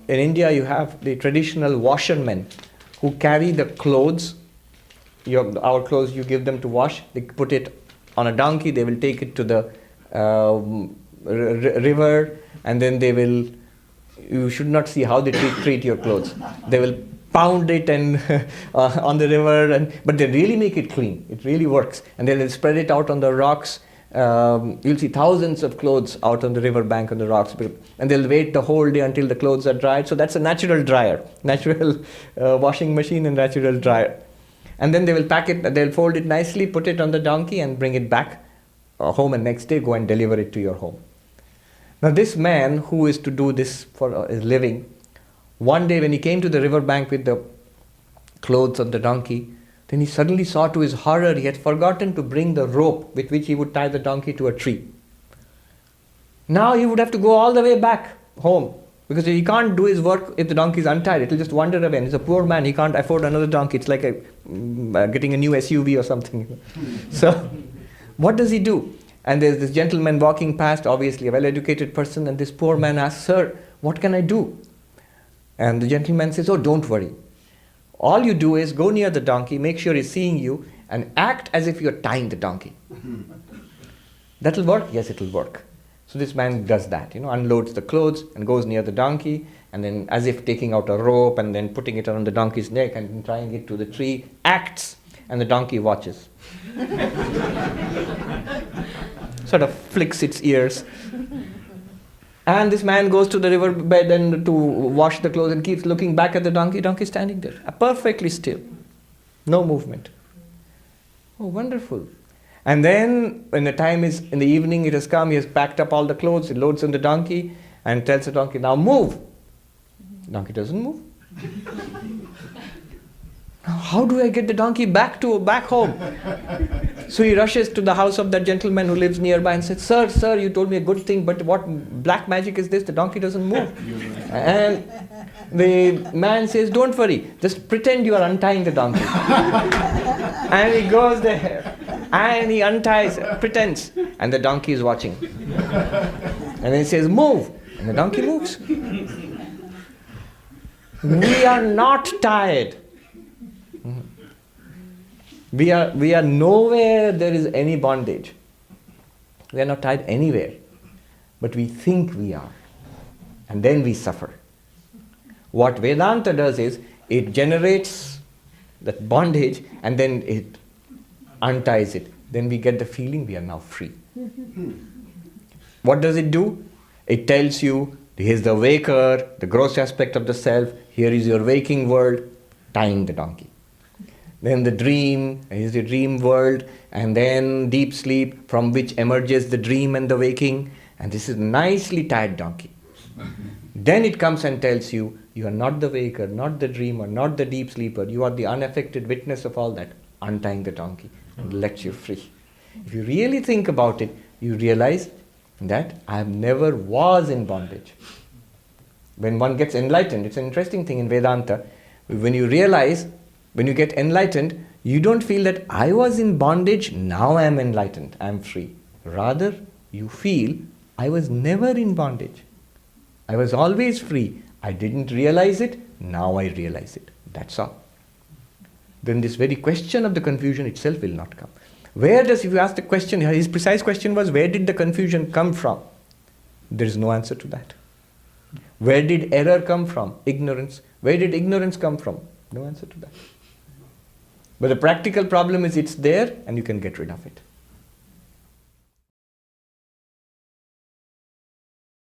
in India you have the traditional washermen who carry the clothes, our clothes, you give them to wash, they put it on a donkey, they will take it to the river, and then you should not see how they treat your clothes. They will pound it and on the river, but they really make it clean. It really works. And then they'll spread it out on the rocks. You'll see thousands of clothes out on the river bank on the rocks, and they'll wait the whole day until the clothes are dried. So that's a natural dryer, natural washing machine and natural dryer. And then they will pack it, they'll fold it nicely, put it on the donkey and bring it back home, and next day go and deliver it to your home. Now this man who is to do this for his living, one day when he came to the river bank with the clothes of the donkey, then he suddenly saw to his horror he had forgotten to bring the rope with which he would tie the donkey to a tree. Now he would have to go all the way back home, because he can't do his work if the donkey is untied. It will just wander away. And he's a poor man, he can't afford another donkey. It's like getting a new SUV or something. So what does he do? And there's this gentleman walking past, obviously a well-educated person, and this poor man asks, "Sir, what can I do?" And the gentleman says, "Oh, don't worry. All you do is go near the donkey, make sure he's seeing you, and act as if you're tying the donkey." That'll work? Yes, it'll work. So this man does that, unloads the clothes and goes near the donkey, and then as if taking out a rope and then putting it around the donkey's neck and tying it to the tree, acts, and the donkey watches. Sort of flicks its ears. And this man goes to the riverbed and to wash the clothes and keeps looking back at the donkey. Donkey standing there, perfectly still, no movement. Oh, wonderful. And then when the time is in the evening, it has come, he has packed up all the clothes, he loads on the donkey and tells the donkey, "Now move." Donkey doesn't move. Now how do I get the donkey back home? So he rushes to the house of that gentleman who lives nearby and says, Sir, you told me a good thing, but what black magic is this? The donkey doesn't move." And the man says, "Don't worry, just pretend you are untying the donkey." And he goes there and he unties, pretends, and the donkey is watching. And then he says, "Move," and the donkey moves. We are not tired. We are nowhere there is any bondage. We are not tied anywhere. But we think we are. And then we suffer. What Vedanta does is, it generates that bondage and then it unties it. Then we get the feeling we are now free. What does it do? It tells you, here's the waker, the gross aspect of the self, here is your waking world, tying the donkey. Then the dream is the dream world, and then deep sleep from which emerges the dream and the waking, and this is nicely tied donkey. Then it comes and tells you, you are not the waker, not the dreamer, not the deep sleeper, you are the unaffected witness of all that, untying the donkey and lets you free. If you really think about it, you realize that I never was in bondage. When one gets enlightened, it's an interesting thing in Vedanta, when you realize, when you get enlightened, you don't feel that I was in bondage, now I am enlightened, I am free. Rather, you feel I was never in bondage. I was always free. I didn't realize it, now I realize it. That's all. Then this very question of the confusion itself will not come. If you ask the question, his precise question was, where did the confusion come from? There is no answer to that. Where did error come from? Ignorance. Where did ignorance come from? No answer to that. But the practical problem is it's there and you can get rid of it.